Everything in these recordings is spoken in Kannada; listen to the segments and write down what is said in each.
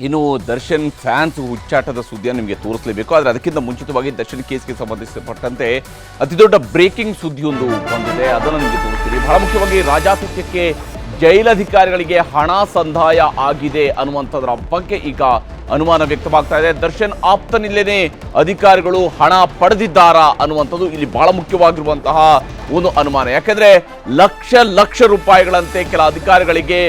ಇನ್ನು ದರ್ಶನ್ ಫ್ಯಾನ್ಸ್ ಹುಚ್ಚಾಟದ ಸುದ್ದಿಯನ್ನು ನಿಮಗೆ ತೋರಿಸಲೇಬೇಕು. ಆದರೆ ಅದಕ್ಕಿಂತ ಮುಂಚಿತವಾಗಿ ದರ್ಶನ್ ಕೇಸ್ಗೆ ಸಂಬಂಧಿಸಿಪಟ್ಟಂತೆ ಅತಿದೊಡ್ಡ ಬ್ರೇಕಿಂಗ್ ಸುದ್ದಿಯೊಂದು ಬಂದಿದೆ, ಅದನ್ನು ನಿಮಗೆ ತೋರಿಸ್ತೀವಿ. ಬಹಳ ಮುಖ್ಯವಾಗಿ ರಾಜಾತಿಥ್ಯಕ್ಕೆ ಜೈಲಧಿಕಾರಿಗಳಿಗೆ ಹಣ ಸಂದಾಯ ಆಗಿದೆ ಅನ್ನುವಂಥದ್ರ ಬಗ್ಗೆ ಈಗ ಅನುಮಾನ ವ್ಯಕ್ತವಾಗ್ತಾ ಇದೆ. ದರ್ಶನ್ ಆಪ್ತನಿಲ್ಲೇನೆ ಅಧಿಕಾರಿಗಳು ಹಣ ಪಡೆದಿದ್ದಾರಾ ಅನ್ನುವಂಥದ್ದು ಇಲ್ಲಿ ಬಹಳ ಮುಖ್ಯವಾಗಿರುವಂತಹ ಒಂದು ಅನುಮಾನ. ಯಾಕೆಂದ್ರೆ ಲಕ್ಷ ರೂಪಾಯಿಗಳಂತೆ ಕೆಲ ಅಧಿಕಾರಿಗಳಿಗೆ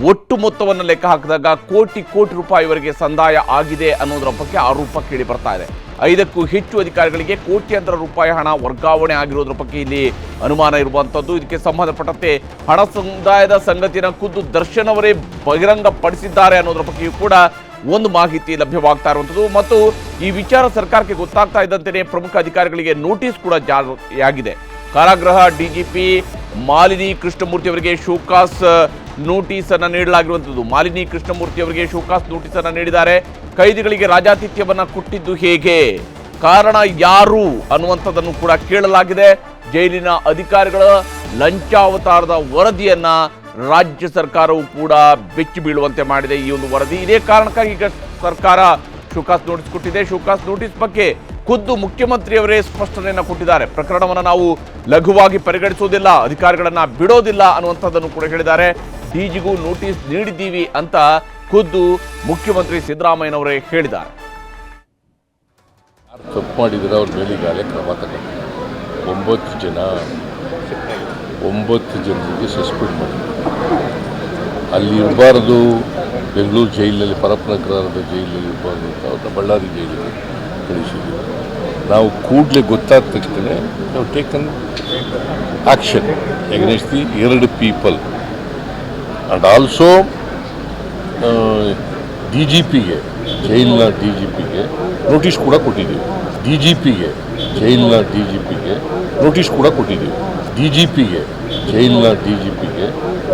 ಒಟ್ಟು ಮೊತ್ತವನ್ನು ಲೆಕ್ಕ ಹಾಕಿದಾಗ ಕೋಟಿ ರೂಪಾಯಿವರೆಗೆ ಸಂದಾಯ ಆಗಿದೆ ಅನ್ನೋದರ ಬಗ್ಗೆ ಆರೋಪ ಕೇಳಿ ಬರ್ತಾ ಇದೆ. 5ಕ್ಕೂ ಹೆಚ್ಚು ಅಧಿಕಾರಿಗಳಿಗೆ ಕೋಟ್ಯಾಂತರ ರೂಪಾಯಿ ಹಣ ವರ್ಗಾವಣೆ ಆಗಿರೋದ್ರ ಬಗ್ಗೆ ಇಲ್ಲಿ ಅನುಮಾನ ಇರುವಂಥದ್ದು. ಇದಕ್ಕೆ ಸಂಬಂಧಪಟ್ಟಂತೆ ಹಣ ಸಂದಾಯದ ಸಂಗತಿಯನ್ನು ಖುದ್ದು ದರ್ಶನ್ ಅವರೇ ಬಹಿರಂಗಪಡಿಸಿದ್ದಾರೆ ಅನ್ನೋದ್ರ ಬಗ್ಗೆಯೂ ಕೂಡ ಒಂದು ಮಾಹಿತಿ ಲಭ್ಯವಾಗ್ತಾ ಇರುವಂಥದ್ದು. ಮತ್ತು ಈ ವಿಚಾರ ಸರ್ಕಾರಕ್ಕೆ ಗೊತ್ತಾಗ್ತಾ ಇದ್ದಂತೆಯೇ ಪ್ರಮುಖ ಅಧಿಕಾರಿಗಳಿಗೆ ನೋಟಿಸ್ ಕೂಡ ಜಾರಿಯಾಗಿದೆ. ಕಾರಾಗೃಹ ಡಿಜಿಪಿ ಮಾಲಿನಿ ಕೃಷ್ಣಮೂರ್ತಿ ಅವರಿಗೆ ಶೋಕಾಸ್ ನೋಟಿಸ್ ಅನ್ನು ನೀಡಲಾಗಿರುವಂಥದ್ದು. ಮಾಲಿನಿ ಕೃಷ್ಣಮೂರ್ತಿ ಅವರಿಗೆ ಶೋಕಾಸ್ ನೋಟಿಸ್ ಅನ್ನು ನೀಡಿದ್ದಾರೆ. ಕೈದಿಗಳಿಗೆ ರಾಜಾತಿಥ್ಯವನ್ನ ಕೊಟ್ಟಿದ್ದು ಹೇಗೆ, ಕಾರಣ ಯಾರು ಅನ್ನುವಂಥದ್ದನ್ನು ಕೂಡ ಕೇಳಲಾಗಿದೆ. ಜೈಲಿನ ಅಧಿಕಾರಿಗಳ ಲಂಚಾವತಾರದ ವರದಿಯನ್ನ ರಾಜ್ಯ ಸರ್ಕಾರವು ಕೂಡ ಬೆಚ್ಚಿ ಬೀಳುವಂತೆ ಮಾಡಿದೆ ಈ ಒಂದು ವರದಿ. ಇದೇ ಕಾರಣಕ್ಕಾಗಿ ಈಗ ಸರ್ಕಾರ ಶೋಕಾಸ್ ನೋಟಿಸ್ ಕೊಟ್ಟಿದೆ. ಶೋಕಾಸ್ ನೋಟಿಸ್ ಬಗ್ಗೆ ಖುದ್ದು ಮುಖ್ಯಮಂತ್ರಿಯವರೇ ಸ್ಪಷ್ಟನೆಯನ್ನು ಕೊಟ್ಟಿದ್ದಾರೆ. ಪ್ರಕರಣವನ್ನು ನಾವು ಲಘುವಾಗಿ ಪರಿಗಣಿಸೋದಿಲ್ಲ, ಅಧಿಕಾರಿಗಳನ್ನ ಬಿಡೋದಿಲ್ಲ ಅನ್ನುವಂಥದ್ದನ್ನು ಕೂಡ ಹೇಳಿದ್ದಾರೆ. ಡಿಜಿಗೂ ನೋಟಿಸ್ ನೀಡಿದ್ದೀವಿ ಅಂತ ಖುದ್ದು ಮುಖ್ಯಮಂತ್ರಿ ಸಿದ್ದರಾಮಯ್ಯನವರೇ ಹೇಳಿದ್ದಾರೆ. ತಪ್ಪು ಮಾಡಿದರೆ ಅವ್ರ ಮೇಲೆ ಈಗಾಗಲೇ ಕ್ರಮ ತಗೊಂಡು 9 ಜನರಿಗೆ ಸಸ್ಪೆಂಡ್ ಮಾಡಿದ್ರು. ಅಲ್ಲಿ ಇರಬಾರ್ದು, ಬೆಂಗಳೂರು ಜೈಲಿನಲ್ಲಿ ಪರಪ್ಪನಗರದ ಜೈಲಿನಲ್ಲಿ ಇರಬಾರ್ದು ಅಂತ ಅವ್ರನ್ನ ಬಳ್ಳಾರಿ ಜೈಲಿಗೆ ಕಳಿಸಿದ್ದೀವಿ. ನಾವು ಕೂಡಲೇ ಗೊತ್ತಾದ ತಕ್ಷಣ ನಾವು taken action against the 2 people and also DGPಗೆ ಜೈಲಿನ DGPಗೆ ನೋಟಿಸ್ ಕೂಡ ಕೊಟ್ಟಿದ್ದೀವಿ. DGPಗೆ ಜೈಲಿನ DGPಗೆ ನೋಟಿಸ್ ಕೂಡ ಕೊಟ್ಟಿದ್ದೀವಿ. DGPಗೆ ಜೈಲಿನ DGPಗೆ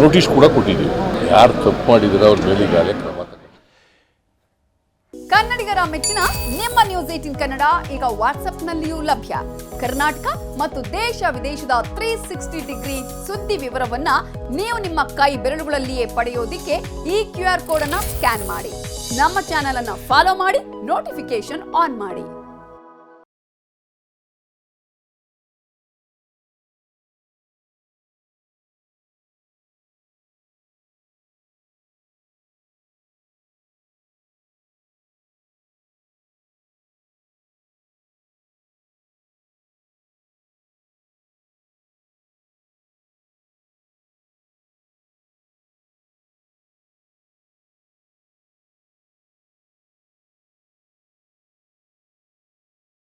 ನೋಟಿಸ್ ಕೂಡ ಕೊಟ್ಟಿದ್ದೀವಿ. ಯಾರು ತಪ್ಪು ಮಾಡಿದರೆ ಅವ್ರ ಮೇಲೆ ಈಗಾಗಲೇ ಕ್ರಮ ತಗೊಂಡು. ಕನ್ನಡಿಗರ ಮೆಚ್ಚಿನ ನಿಮ್ಮ ನ್ಯೂಸ್ 18 ಕನ್ನಡ ಈಗ ವಾಟ್ಸ್ಆಪ್ನಲ್ಲಿಯೂ ಲಭ್ಯ. ಕರ್ನಾಟಕ ಮತ್ತು ದೇಶ ವಿದೇಶದ 360 ಡಿಗ್ರಿ ಸುದ್ದಿ ವಿವರವನ್ನ ನೀವು ನಿಮ್ಮ ಕೈ ಬೆರಳುಗಳಲ್ಲಿಯೇ ಪಡೆಯೋದಿಕ್ಕೆ ಈ QR ಕೋಡ್ ಅನ್ನ ಸ್ಕ್ಯಾನ್ ಮಾಡಿ. ನಮ್ಮ ಚಾನೆಲ್ ಅನ್ನ ಫಾಲೋ ಮಾಡಿ, ನೋಟಿಫಿಕೇಶನ್ ಆನ್ ಮಾಡಿ.